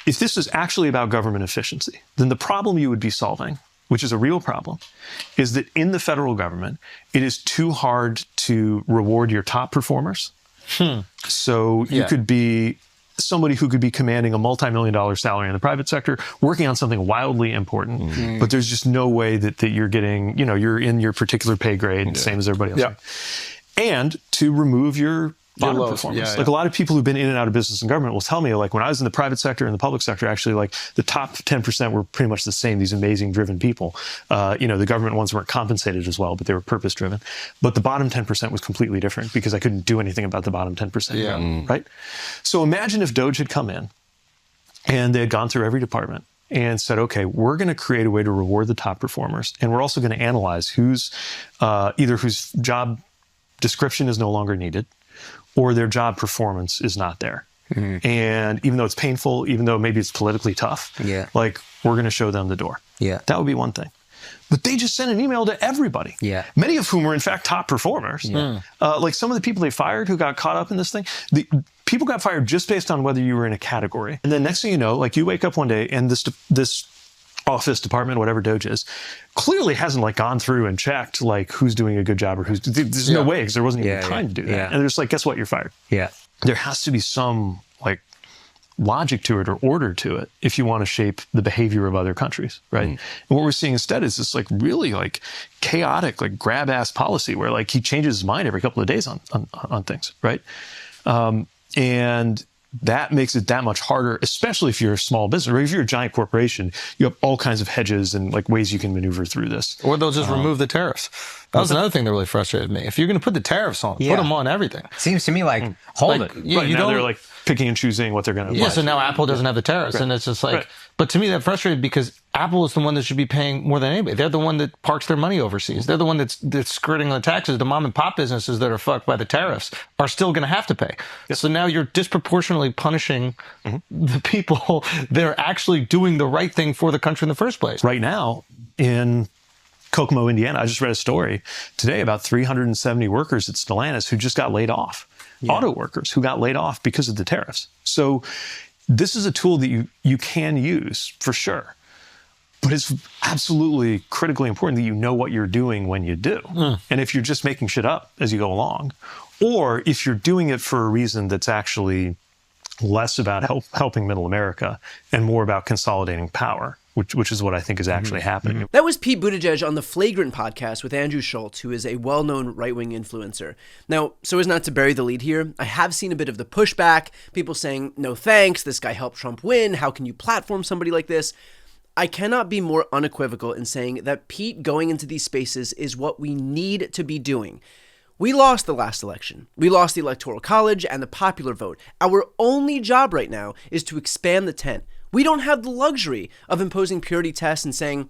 if this is actually about government efficiency, then the problem you would be solving, which is a real problem, is that in the federal government, it is too hard to reward your top performers. So you could be somebody who could be commanding a multi-million-dollar salary in the private sector, working on something wildly important, but there's just no way that you're getting, you're in your particular pay grade, same as everybody else. Yeah. And to remove your bottom performers. Like a lot of people who've been in and out of business and government will tell me, like when I was in the private sector and the public sector, actually like the top 10% were pretty much the same, these amazing driven people. The government ones weren't compensated as well, but they were purpose driven. But the bottom 10% was completely different because I couldn't do anything about the bottom 10%. Right? So imagine if Doge had come in and they had gone through every department and said, okay, we're going to create a way to reward the top performers. And we're also going to analyze either whose job description is no longer needed, or their job performance is not there. And even though it's painful, even though maybe it's politically tough, like we're going to show them the door. That would be one thing. But they just sent an email to everybody, many of whom were in fact top performers. Like some of the people they fired who got caught up in this thing, people got fired just based on whether you were in a category. And then next thing you know, like you wake up one day and this office, department, whatever Doge is, clearly hasn't like gone through and checked like who's doing a good job or there's no way because there wasn't even time to do that. And they're just like, guess what, you're fired. There has to be some like logic to it or order to it if you want to shape the behavior of other countries, right? And what we're seeing instead is this like really like chaotic, like grab ass policy where like he changes his mind every couple of days on things, right? And that makes it that much harder, especially if you're a small business or if you're a giant corporation. You have all kinds of hedges and like ways you can maneuver through this. Or they'll just remove the tariffs. That was another thing that really frustrated me. If you're going to put the tariffs on, put them on everything. Seems to me like hold it. it. Right, now they're like picking and choosing what they're going to apply. So now Apple doesn't have the tariffs, and it's just like. But to me, that frustrated because Apple is the one that should be paying more than anybody. They're the one that parks their money overseas. They're the one that's skirting on the taxes. The mom and pop businesses that are fucked by the tariffs are still going to have to pay. So now you're disproportionately punishing the people that are actually doing the right thing for the country in the first place. Right now, in Kokomo, Indiana, I just read a story today about 370 workers at Stellantis who just got laid off. Auto workers who got laid off because of the tariffs. So this is a tool that you can use for sure. But it's absolutely critically important that you know what you're doing when you do. And if you're just making shit up as you go along, or if you're doing it for a reason that's actually less about helping middle America and more about consolidating power, which is what I think is actually happening. That was Pete Buttigieg on the Flagrant podcast with Andrew Schultz, who is a well-known right-wing influencer. Now, so as not to bury the lead here, I have seen a bit of the pushback, people saying, no thanks, this guy helped Trump win, how can you platform somebody like this? I cannot be more unequivocal in saying that Pete going into these spaces is what we need to be doing. We lost the last election. We lost the Electoral College and the popular vote. Our only job right now is to expand the tent. We don't have the luxury of imposing purity tests and saying,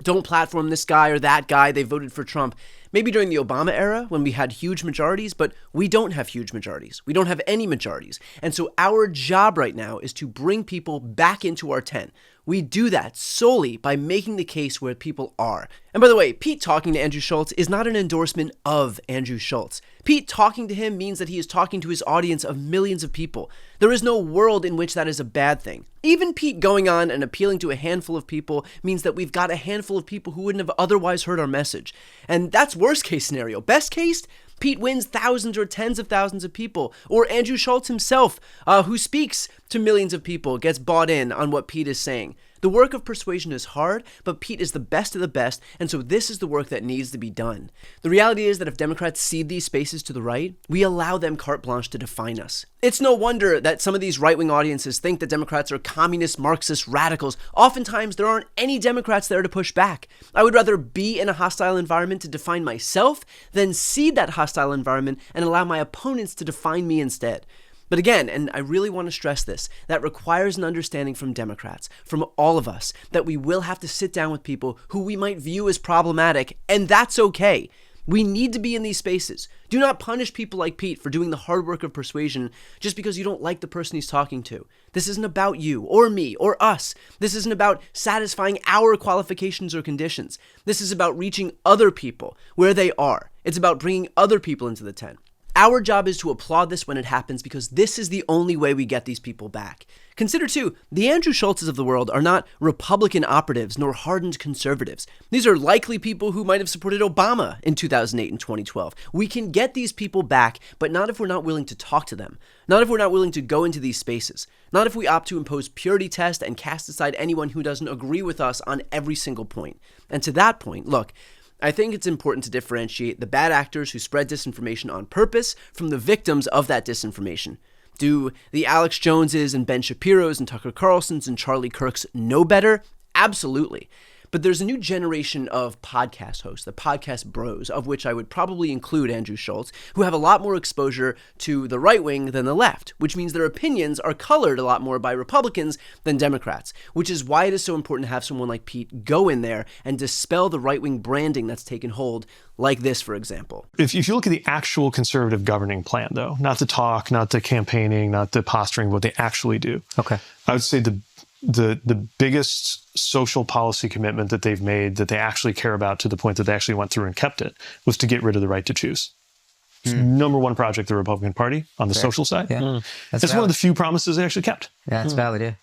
don't platform this guy or that guy, they voted for Trump. Maybe during the Obama era when we had huge majorities, but we don't have huge majorities. We don't have any majorities. And so our job right now is to bring people back into our tent. We do that solely by making the case where people are. And by the way, Pete talking to Andrew Schultz is not an endorsement of Andrew Schultz. Pete talking to him means that he is talking to his audience of millions of people. There is no world in which that is a bad thing. Even Pete going on and appealing to a handful of people means that we've got a handful of people who wouldn't have otherwise heard our message. And that's worst case scenario. Best case, Pete wins thousands or tens of thousands of people. Or Andrew Schultz himself, who speaks to millions of people, gets bought in on what Pete is saying. The work of persuasion is hard, but Pete is the best of the best, and so this is the work that needs to be done. The reality is that if Democrats cede these spaces to the right, we allow them carte blanche to define us. It's no wonder that some of these right-wing audiences think that Democrats are communist, Marxist, radicals. Oftentimes, there aren't any Democrats there to push back. I would rather be in a hostile environment to define myself than cede that hostile environment and allow my opponents to define me instead. But again, and I really want to stress this, that requires an understanding from Democrats, from all of us, that we will have to sit down with people who we might view as problematic, and that's okay. We need to be in these spaces. Do not punish people like Pete for doing the hard work of persuasion just because you don't like the person he's talking to. This isn't about you or me or us. This isn't about satisfying our qualifications or conditions. This is about reaching other people where they are. It's about bringing other people into the tent. Our job is to applaud this when it happens because this is the only way we get these people back. Consider, too, the Andrew Schultzes of the world are not Republican operatives nor hardened conservatives. These are likely people who might have supported Obama in 2008 and 2012. We can get these people back, but not if we're not willing to talk to them. Not if we're not willing to go into these spaces. Not if we opt to impose purity test and cast aside anyone who doesn't agree with us on every single point. And to that point, look, I think it's important to differentiate the bad actors who spread disinformation on purpose from the victims of that disinformation. Do the Alex Joneses and Ben Shapiros and Tucker Carlsons and Charlie Kirks know better? Absolutely. But there's a new generation of podcast hosts, the podcast bros, of which I would probably include Andrew Schultz, who have a lot more exposure to the right wing than the left, which means their opinions are colored a lot more by Republicans than Democrats, which is why it is so important to have someone like Pete go in there and dispel the right-wing branding that's taken hold, like this, for example. If you look at the actual conservative governing plan, though, not the talk, not the campaigning, not the posturing, what they actually do, Okay. I would say the biggest social policy commitment that they've made that they actually care about to the point that they actually went through and kept it was to get rid of the right to choose. It's number one project of the Republican Party on the social side. Yeah. It's one of the few promises they actually kept. Yeah, it's valid, yeah.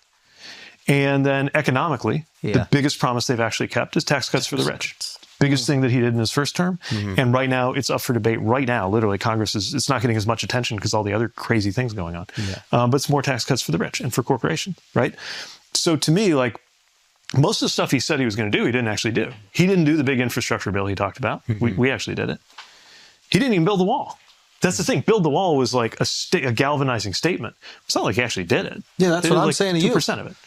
And then economically, the biggest promise they've actually kept is tax cuts for the rich. Biggest thing that he did in his first term. And right now, it's up for debate right now. Literally, Congress it's not getting as much attention because all the other crazy things going on. But it's more tax cuts for the rich and for corporations, right? So to me, like, most of the stuff he said he was going to do, he didn't actually do. He didn't do the big infrastructure bill he talked about. We actually did it. He didn't even build the wall. That's the thing. Build the wall was like a galvanizing statement. It's not like he actually did it. Yeah, that's what I'm saying to you. 2% of it.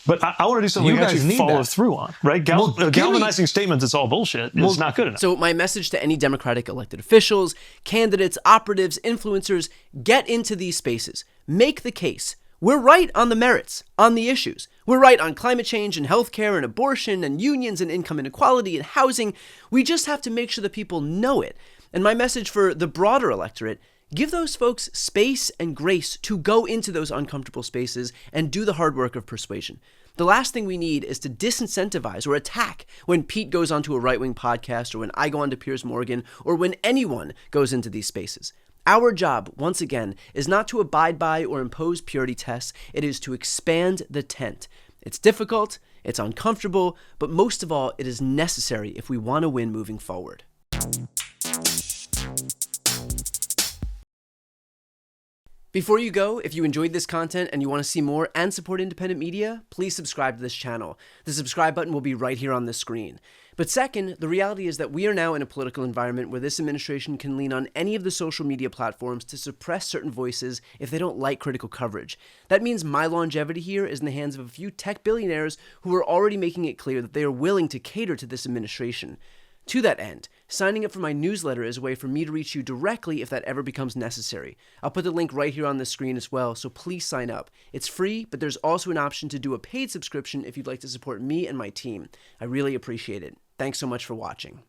But I want to do something we actually follow through on, right? Galvanizing statements, it's all bullshit. It's not good enough. So my message to any Democratic elected officials, candidates, operatives, influencers, get into these spaces. Make the case. We're right on the merits, on the issues. We're right on climate change and healthcare and abortion and unions and income inequality and housing. We just have to make sure that people know it. And my message for the broader electorate, give those folks space and grace to go into those uncomfortable spaces and do the hard work of persuasion. The last thing we need is to disincentivize or attack when Pete goes onto a right-wing podcast or when I go onto Piers Morgan or when anyone goes into these spaces. Our job, once again, is not to abide by or impose purity tests. It is to expand the tent. It's difficult, it's uncomfortable, but most of all, it is necessary if we want to win moving forward. Before you go, if you enjoyed this content and you want to see more and support independent media, please subscribe to this channel. The subscribe button will be right here on the screen. But second, the reality is that we are now in a political environment where this administration can lean on any of the social media platforms to suppress certain voices if they don't like critical coverage. That means my longevity here is in the hands of a few tech billionaires who are already making it clear that they are willing to cater to this administration. To that end, signing up for my newsletter is a way for me to reach you directly if that ever becomes necessary. I'll put the link right here on the screen as well, so please sign up. It's free, but there's also an option to do a paid subscription if you'd like to support me and my team. I really appreciate it. Thanks so much for watching.